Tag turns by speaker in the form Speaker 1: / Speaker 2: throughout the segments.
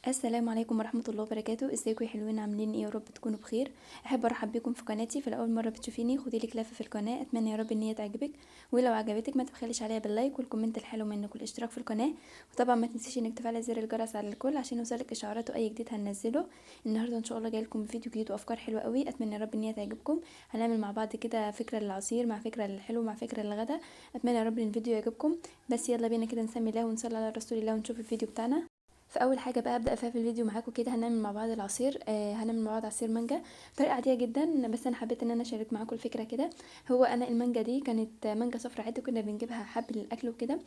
Speaker 1: السلام عليكم ورحمة الله وبركاته. ازيكم يا حلوين؟ عاملين ايه؟ يا رب تكونوا بخير. احب ارحب بكم في قناتي. في الاول مرة بتشوفيني خدي لك لفة في القناة، اتمنى يا رب ان هي تعجبك، ولو عجبتك ما تبخليش عليها باللايك والكومنت الحلو منك والاشتراك في القناة. وطبعا ما تنسيش انك تفعلي زر الجرس على الكل عشان يوصلك اشعارات واي جديد هننزله. النهارده ان شاء الله جايلكم بفيديو جديد وافكار حلوة قوي، اتمنى يا رب ان هي تعجبكم. هنعمل مع بعض كده فكرة للعصير مع فكرة للحلو مع فكرة للغدا. اتمنى يا رب ان الفيديو يعجبكم. بس يلا بينا كده نسمي الله ونصلي على رسول الله ونشوف الفيديو بتاعنا. فاول حاجه بقى ابدا فيها في الفيديو معاكم كده هنعمل مع بعض العصير. هنعمل مع بعض عصير مانجا بطريقه عاديه جدا، بس انا حبيت ان انا اشارك معاكم الفكره كده. هو انا المانجا دي كانت مانجا صفرا عادي، كنا بنجيبها حب للاكل وكده.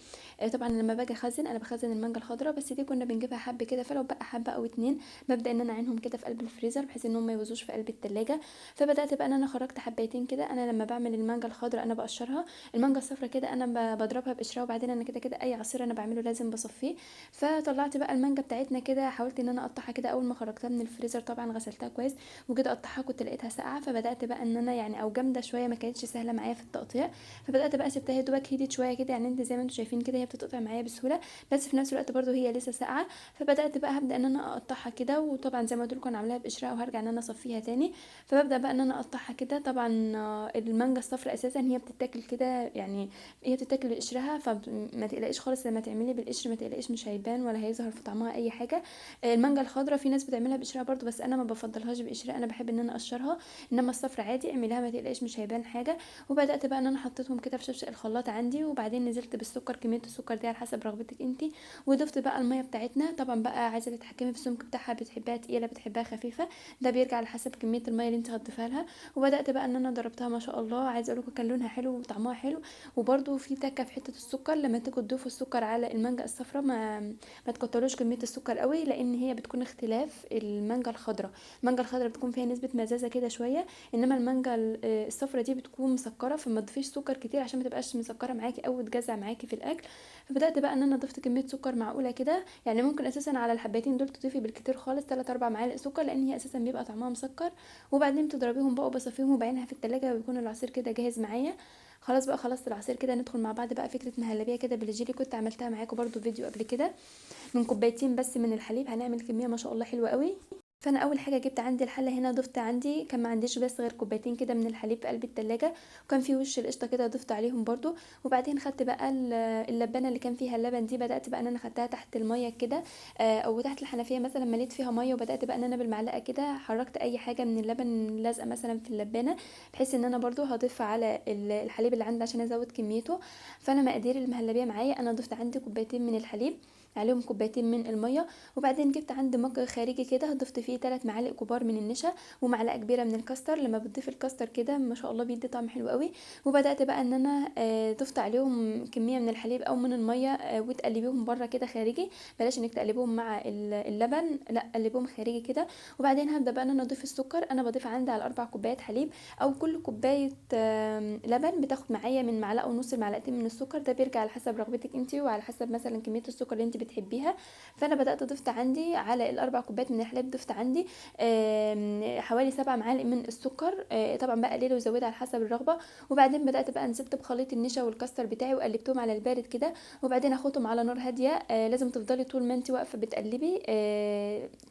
Speaker 1: طبعا لما باجي اخزن انا بخزن المانجا الخضراء، بس دي كنا بنجيبها حب كده، فلو بقى حبه او اتنين ببدا ان انا اعينهم كده في قلب الفريزر بحيث ان هم ما يبوظوش في قلب التلاجة. فبدات بقى ان انا خرجت حبايتين كده. انا لما بعمل المانجا الخضراء انا بقشرها، المانجا الصفرا كده انا بضربها بقشرها، وبعدين انا كده كده اي عصير انا بعمله لازم بصفيه. فطلعت بقى المانجا بتاعتنا كده، حاولت ان انا اقطعها كده. اول ما خرجتها من الفريزر طبعا غسلتها كويس وجيت اقطعها كنت لقيتها ساقعه، فبدات بقى ان انا يعني او جامده شويه، ما كانتش سهله معايا في التقطيع. فبدات بقى سبتها يا دوبك هديت شويه كده، يعني انت زي ما انتم شايفين كده هي بتتقطع معايا بسهوله، بس في نفس الوقت برضو هي لسه ساقعه. فبدات بقى هبدا ان انا اقطعها كده، وطبعا زي ما قلت لكم انا عاملاها بقشرها وهرجع ان انا اصفيها تاني. فببدا بقى ان انا اقطعها كده. طبعا المانجا الصفراء اساسا هي بتتاكل كده يعني، هي بتتاكل بقشرها، فما تقلقيش خالص لما تعملي بالقشر، ما تقلقيش مش هيبان ولا هيظهر في طعمها اي حاجه. المانجا الخضراء في ناس بتعملها بقشرها برضو، بس انا ما بفضلهاش بقشرها، انا بحب ان انا اقشرها. انما الصفرا عادي اعمليها ما تقلقيش مش هيبان حاجه. وبدات بقى ان انا حطيتهم كده في شفشق الخلاط عندي، وبعدين نزلت بالسكر، كميه السكر دي على حسب رغبتك انتي. وضفت بقى الميه بتاعتنا، طبعا بقى عايزه تتحكمي في السمك بتاعها، بتحبها تقيله بتحبها خفيفه، ده بيرجع على حسب كميه الميه اللي انت هتضيفها لها. وبدات بقى ان انا ضربتها ما شاء الله، عايزه اقول لكم كان لونها حلو وطعمها حلو. وبرده في تكه في حته السكر، لما تيجوا تضيفوا السكر على المانجا الصفراء ما تكتروش كميه السكر قوي، لان هي بتكون اختلاف المانجا الخضراء. المانجا الخضراء بتكون فيها نسبه مزازه كده شويه، انما المانجا الصفراء دي بتكون مسكره، فما تضيفيش سكر كتير عشان ما تبقاش مسكره معاكي او تجزع معاكي في الاكل. فبدات بقى ان انا ضفت كميه سكر معقوله كده، يعني ممكن اساسا على الحبايتين دول تضيفي بالكتير خالص 3 4 معالق سكر، لان هي اساسا بيبقى طعمها مسكر. وبعدين تضربيهم بقى وبصفيهم وبعينها في التلاجة، ويكون العصير كده جاهز معايا. خلاص بقى خلصت العصير كده، ندخل مع بعض بقى فكره مهلبيه كده بالجيلي، كنت عملتها معاكم برضو فيديو قبل كده. من كوبايتين بس من الحليب هنعمل كميه ما شاء الله حلوه قوي. فانا اول حاجه جبت عندي الحله هنا، ضفت عندي كان ما عنديش بس غير كوبايتين كده من الحليب في قلب التلاجة، وكان في وش القشطه كده ضفت عليهم برضو. وبعدين خدت بقى اللبانه اللي كان فيها اللبن دي، بدات بقى ان انا خدتها تحت الميه كده، او تحت الحنفيه مثلا مليت فيها ميه، وبدات بقى ان انا بالمعلقه كده حركت اي حاجه من اللبن لازقه مثلا في اللبانه، بحيث ان انا برضو هضيف على الحليب اللي عندي عشان ازود كميته. فانا مقادير المهلبيه معايا، انا ضفت عندي كوبايتين من الحليب عليهم كوبايتين من الميه. وبعدين جبت عندي مج خارجي كده ضفت فيه 3 معالق كبار من النشا ومعلقه كبيره من الكاستر. لما بتضيف الكاستر كده ما شاء الله بيدي طعم حلو قوي. وبدات بقى ان انا ضفت عليهم كميه من الحليب او من الميه، وتقلبيهم بره كده خارجي، بلاش انك تقلبيهم مع اللبن، لا قلبيهم خارجي كده. وبعدين هبدا بقى ان انا اضيف السكر، انا بضيف عندي على 4 كوبايات حليب، او كل كوبايه لبن بتاخد معايا من معلقه ونص لمعلقتين من السكر، ده بيرجع على حسب رغبتك انتي وعلى حسب مثلا كميه السكر اللي انت بتحبيها. فانا بدات ضفت عندي على ال4 كوبايات من الحليب، ضفت عندي حوالي 7 معالق من السكر، طبعا بقى قليل وزود على حسب الرغبه. وبعدين بدات بقى نزلت بخليط النشا والكاستر بتاعي وقلبتهم على البارد كده، وبعدين اخدهم على نار هاديه. لازم تفضلي طول ما انت واقفه بتقلبي،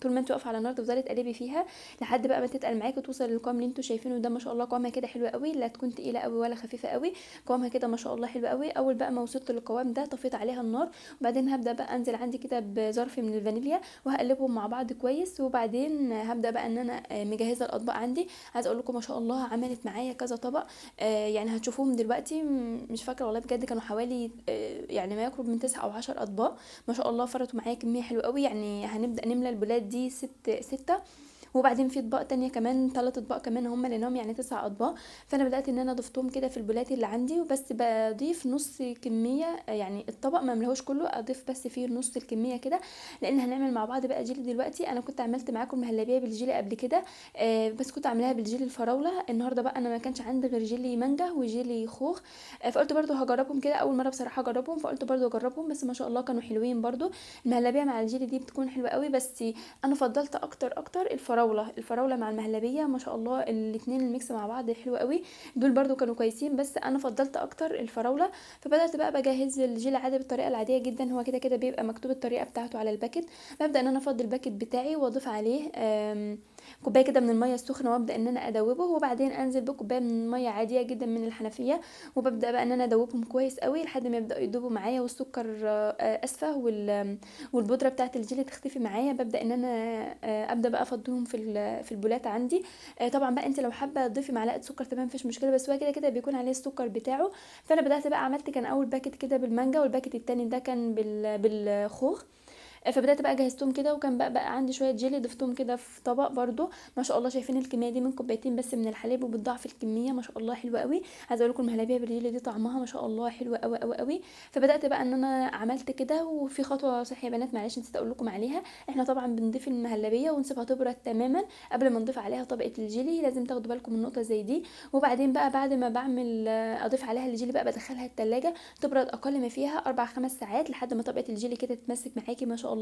Speaker 1: طول ما انت واقفه على النار تفضلي تقلبي فيها لحد بقى ما تتقل معاكي وتوصل للقوام اللي انتوا شايفينه ده. ما شاء الله قوامها كده حلو قوي، لا تكون تقيله قوي ولا خفيفه قوي، قوامها كده ما شاء الله حلو قوي. اول بقى ما وصلت للقوام ده طفيت عليها النار، وبعدين هبدا بقى انزل عندي كده بظرف من الفانيليا وهقلبهم مع بعض كويس. وبعدين هبدا بقى ان انا مجهزه الاطباق عندي. عايزه اقول لكم ما شاء الله عملت معايا كذا طبق، يعني هتشوفوهم دلوقتي، مش فاكره والله بجد كانوا حوالي يعني ما يقرب من 9 او 10 اطباق. ما شاء الله فرطوا معايا كميه حلوه قوي، يعني هنبدا نملى البلاد دي ستة. وبعدين في اطباق تانية كمان 3 اطباق كمان هم لانهم يعني 9 اطباق. فانا بدات ان انا ضفتهم كده في البولات اللي عندي، وبس بضيف نص كميه، يعني الطبق ما ملهوش كله، اضيف بس فيه نص الكميه كده، لان هنعمل مع بعض بقى جيلي دلوقتي. انا كنت عملت معاكم مهلبيه بالجيلي قبل كده، بس كنت عاملاها بالجيلي الفراوله. النهارده بقى انا ما كانش عندي غير جيلي مانجا وجيلي خوخ، فقلت برضو هجربهم كده اول مره بصراحه اجربهم، فقلت برضو اجربهم، بس ما شاء الله كانوا حلوين برضو. المهلبيه مع الجيلي دي بتكون حلوه قوي، بس انا فضلت اكتر الفراوله مع المهلبيه ما شاء الله الاتنين الميكس مع بعض حلو قوي. دول برضو كانوا كويسين بس انا فضلت اكتر الفراوله. فبدات بقى بجهز الجيل عادي بالطريقه العاديه جدا، هو كده كده بيبقى مكتوب الطريقه بتاعته على الباكت. ببدا ان انا افضي الباكت بتاعي واضيف عليه كوبايه كده من الميه السخنه، وابدا ان انا ادوبه، وبعدين انزل بكوبايه من الميه عاديه جدا من الحنفيه، وببدا بقى ان انا ادوبهم كويس قوي لحد ما يبداوا يدوبوا معايا، والسكر اسفه والبودره بتاعه الجيلي تختفي معايا. ببدا ان انا ابدا بقى افضيهم في البولات عندي. طبعا بقى انت لو حابه تضيفي معلقه سكر تمام مفيش مشكله، بس هو كده كده بيكون عليه السكر بتاعه. فانا بدات بقى عملت كان اول باكت كده بالمانجا، والباكت التاني ده كان بالخوخ. فبدات بقى جهزتهم كده، وكان بقى عندي شويه جيلي ضفتهم كده في طبق برضو. ما شاء الله شايفين الكميه دي من كوبايتين بس من الحليب، وبتضاعف الكميه ما شاء الله حلوه قوي. عايزه اقول لكم المهلبيه بالجيلي دي طعمها ما شاء الله حلوه قوي قوي قوي. فبدات بقى ان انا عملت كده. وفي خطوه صح يا بنات معلش نسيت اقول لكم عليها، احنا طبعا بنضيف المهلبيه ونسيبها تبرد تماما قبل ما نضيف عليها طبقه الجيلي، لازم تاخدوا بالكم من نقطه زي دي. وبعدين بقى بعد ما بعمل اضيف عليها الجيلي بقى بدخلها التلاجة تبرد اقل ما فيها 4 5 ساعات لحد ما طبقه الجيلي كده تتمسك معاكي ما شاء الله.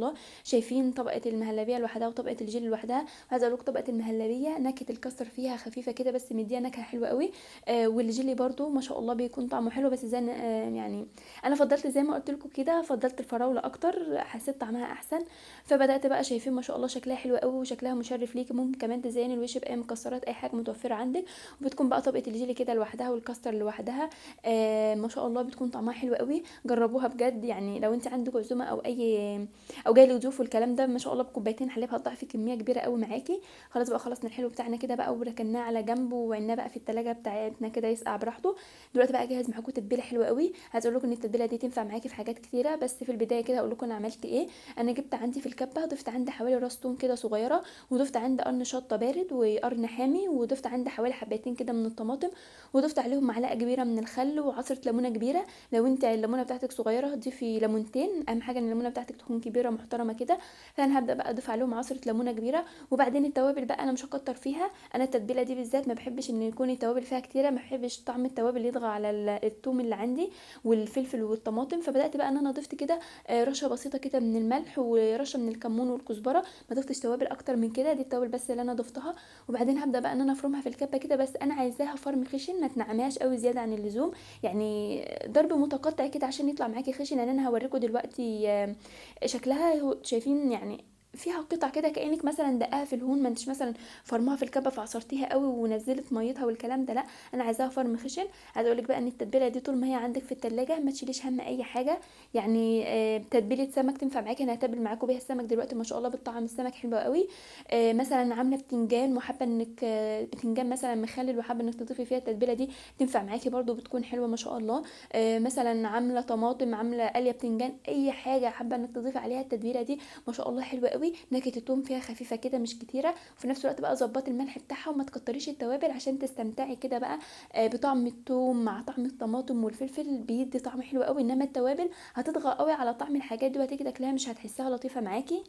Speaker 1: شايفين طبقه المهلبيه لوحدها وطبقه الجيلي لوحدها. وعايزه اقول لكم طبقه المهلبيه نكهه الكاستر فيها خفيفه كده بس مديها نكهه حلوه قوي. والجيلي برضو ما شاء الله بيكون طعمه حلو، بس زي يعني انا فضلت زي ما قلت لكم كده، فضلت الفراوله اكتر، حسيت طعمها احسن. فبدات بقى شايفين ما شاء الله شكلها حلو قوي وشكلها مشرف ليكي. ممكن كمان تزين الوش باي مكسرات اي حاجه متوفره عندك، وبتكون بقى طبقه الجيلي كده لوحدها والكاستر لوحدها. ما شاء الله بتكون طعمها حلو قوي. جربوها بجد، يعني لو انت عندك عزومه او جاي لضيوف والكلام ده ما شاء الله بكوبايتين حليب هتضعفي كميه كبيره قوي معاكي. خلاص بقى خلصنا الحلو بتاعنا كده بقى وركناه على جنب، وعنا بقى في التلاجة بتاعتنا كده يسقع براحته. دلوقتي بقى جاهز معاكم تتبيله حلوه قوي. عايزه اقول لكم ان التتبيله دي تنفع معاكي في حاجات كتيره، بس في البدايه كده اقول لكم انا عملت ايه. انا جبت عندي في الكبه ضفت عندي حوالي راس توم كده صغيره، وضفت عندي قرن شطه بارد وقرن حامي، وضفت عندي حوالي حبايتين كده من الطماطم، وضفت عليهم معلقه كبيره من الخل وعصره ليمونه كبيره. لو انت الليمونه بتاعتك صغيره ضيفي ليمونتين، اهم حاجه ان الليمونه بتاعتك تكون كبيره محترمه كده. فانا هبدا بقى اضيف عليهم عصره ليمونه كبيره. وبعدين التوابل بقى انا مش هكتر فيها، انا التتبيله دي بالذات ما بحبش ان يكون التوابل فيها كتيره، ما بحبش طعم التوابل يطغى على الثوم اللي عندي والفلفل والطماطم. فبدات بقى ان انا ضفت كده رشه بسيطه كده من الملح ورشه من الكمون والكزبره. ما ضفتش توابل اكتر من كده، دي التوابل بس اللي انا ضفتها. وبعدين هبدا بقى ان انا افرمها في الكبه كده، بس انا عايزاها فرم خشن ما تنعمهاش قوي زياده عن اللزوم، يعني ضرب متقطع كده عشان يطلع معاكي خشن. لان انا هوريكم دلوقتي شكلها شايفين يعني فيها قطع كده كانك مثلا دقاها في الهون، ما انتش مثلا فرمها في الكبه فعصرتيها قوي ونزلت ميتها والكلام ده، لا انا عايزاها فرم خشن. عايزه اقول لك بقى ان التتبيله دي طول ما هي عندك في التلاجة ما تشيليش هم اي حاجه. يعني تتبيله سمك تنفع معاكي، انا هتبل معاكم بيها السمك دلوقتي ما شاء الله بالطعم السمك حلو قوي. مثلا عامله بتنجان وحابه انك بتنجان مثلا مخلل وحابه انك تضيفي فيها التتبيله دي تنفع معاكي برده بتكون حلوه ما شاء الله. مثلا عامله طماطم عامله قليه بتنجان اي حاجه حابه انك تضيفي عليها التتبيله دي ما شاء الله حلوه قوي. نكهه التوم فيها خفيفه كده مش كتيره، وفي نفس الوقت بقى ظبطي الملح بتاعها وما تكتريش التوابل عشان تستمتعي كده بقى بطعم التوم مع طعم الطماطم والفلفل بيدي طعم حلو قوي. انما التوابل هتطغى قوي على طعم الحاجات دي وهتيجي تاكلها مش هتحسها لطيفه معاكي.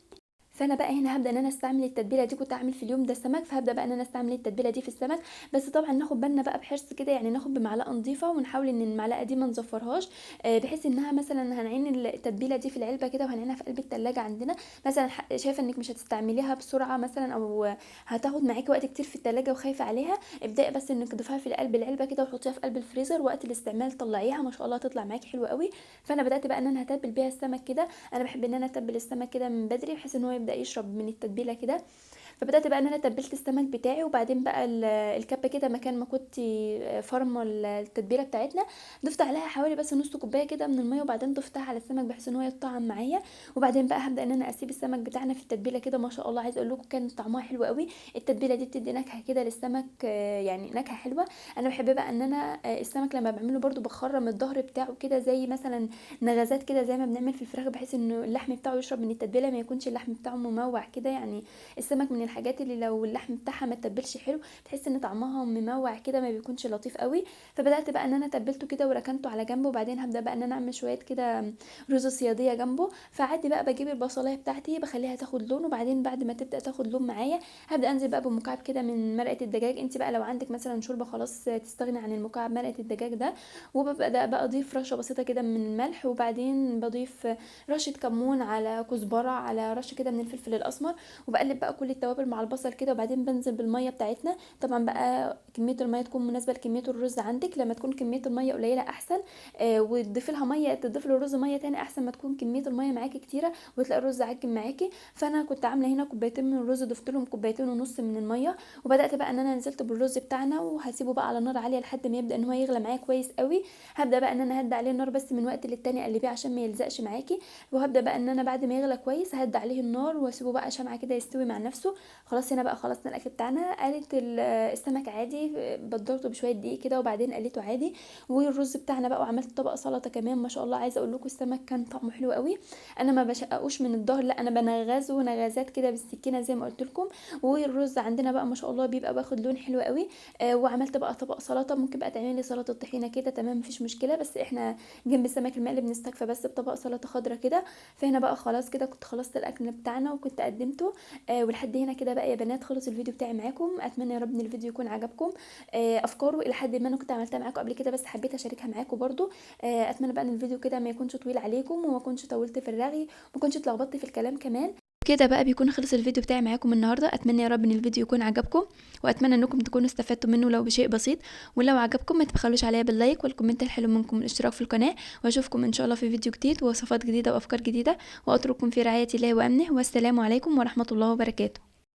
Speaker 1: فانا بقى هنا هبدا ان انا استعمل التتبيله دي، كنت اعمل في اليوم ده سمك فهبدا بقى ان انا استعمل التتبيله دي في السمك. بس طبعا ناخد بالنا بقى بحرص كده، يعني ناخد بمعلقه نظيفه ونحاول ان المعلقه دي ما نزفرهاش، بحيث انها مثلا هنعين التتبيله دي في العلبه كده وهنعينها في قلب التلاجة عندنا. مثلا شايفه انك مش هتستعمليها بسرعه مثلا او هتاخد معاكي وقت كتير في التلاجة وخايفه عليها، ابداي بس انك تضيفيها في قلب العلبه كده وحطيها في قلب الفريزر، وقت الاستعمال طلعيها ما شاء الله تطلع معاكي حلوه قوي. فانا بدات بقى ان انا هتبل بيها السمك كده. انا بحب ان انا اتبل السمك كده من بدري بحيث ان هو يبدا يشرب من التتبيله كده. فبدات بقى ان انا تبلت السمك بتاعي، وبعدين بقى الكبه كده مكان ما كنت فرمه التتبيله بتاعتنا ضفت عليها حوالي بس نص كوبايه كده من الميه، وبعدين ضفتها على السمك بحيث ان هو يتطعم معايا. وبعدين بقى هبدا ان انا اسيب السمك بتاعنا في التتبيله كده ما شاء الله. عايزه اقول لكم كان طعمها حلو قوي. التتبيله دي بتدي نكهه كده للسمك، يعني نكهه حلوه. انا بحب بقى ان انا السمك لما بعمله برده بخرم الظهر بتاعه كده زي مثلا نغزات كده زي ما بنعمل في الفراخ، بحيث انه اللحم بتاعه يشرب من التتبيله ما يكونش اللحم بتاعه مموع كده. يعني السمك من الحاجات اللي لو اللحم بتاعها ما تتبلش حلو تحس ان طعمها مموع كده ما بيكونش لطيف قوي. فبدات بقى ان انا تبلته كده وركنته على جنبه، وبعدين هبدا بقى ان انا اعمل شويه كده رز صياديه جنبه. فعادي بقى بجيب البصلايه بتاعتي بخليها تاخد لون، وبعدين بعد ما تبدا تاخد لون معايا هبدا انزل بقى بمكعب كده من مرقه الدجاج. انت بقى لو عندك مثلا شوربه خلاص تستغني عن المكعب مرقه الدجاج ده. وببدا بقى اضيف رشه بسيطه كده من الملح، وبعدين بضيف رشه كمون على كزبره على رشه كده من الفلفل الاسمر، وبقلب بقى كل التوابل التوابل مع البصل كده، وبعدين بنزل بالميه بتاعتنا. طبعا بقى كميه الميه تكون مناسبه لكميه الرز عندك، لما تكون كميه الميه قليله احسن. وتضيفي لها ميه، تضيفي للرز ميه تاني احسن ما تكون كميه الميه معاكي كتيره وتلاقي الرز عجن معاكي. فانا كنت عامله هنا كوبايتين من الرز، ضفت لهم كوبايتين ونص من الميه، وبدات بقى ان انا نزلت بالرز بتاعنا وهسيبه بقى على نار عاليه لحد ما يبدا ان هو يغلى معايا كويس قوي. هبدا بقى ان انا هدي عليه النار بس من وقت للتاني اقلبيه عشان ما يلزقش معاكي. وهبدا بقى ان انا بعد ما يغلى كويس هدي عليه النار واسيبه بقى شمعه كده يستوي مع نفسه. خلاص هنا بقى خلصنا الاكل بتاعنا. قلت السمك عادي، بدرته بشويه دقيق كده وبعدين قليته عادي. والرز بتاعنا بقى، وعملت طبق سلطه كمان ما شاء الله. عايزه اقول لكم السمك كان طعمه حلو قوي. انا ما بشققوش من الظهر، لا انا بنغزه نغزات كده بالسكينه زي ما قلت لكم. والرز عندنا بقى ما شاء الله بيبقى باخد لون حلو قوي. وعملت بقى طبق سلطه. ممكن بقى تعملي سلطه طحينه كده تمام مفيش مشكله، بس احنا جنب السمك المقلي بنستكفى بس بطبق سلطه خضرا كده. فهنا بقى خلاص كده كنت خلصت الاكل بتاعنا وكنت قدمته. ولحد هنا كده بقى يا بنات خلص الفيديو بتاعي معاكم. اتمنى يا رب ان الفيديو يكون عجبكم. افكاره الى حد ما انا كنت عملتها معاكم قبل كده بس حبيت اشاركها معاكم برضو. اتمنى بقى ان الفيديو كده ما يكونش طويل عليكم وما كنتش طولت في الرغي وما كنتش اتلخبطت في الكلام كمان. كده بقى بيكون خلص الفيديو بتاعي معاكم النهارده. اتمنى يا رب ان الفيديو يكون عجبكم، واتمنى انكم تكونوا استفدتوا منه لو بشيء بسيط. ولو عجبكم ما تبخلوش عليا باللايك والكومنت الحلو منكم والاشتراك في القناه. واشوفكم ان شاء الله في فيديو جديد ووصفات جديده وافكار جديده، واترككم في رعايه الله وامنه، والسلام عليكم ورحمه الله وبركاته.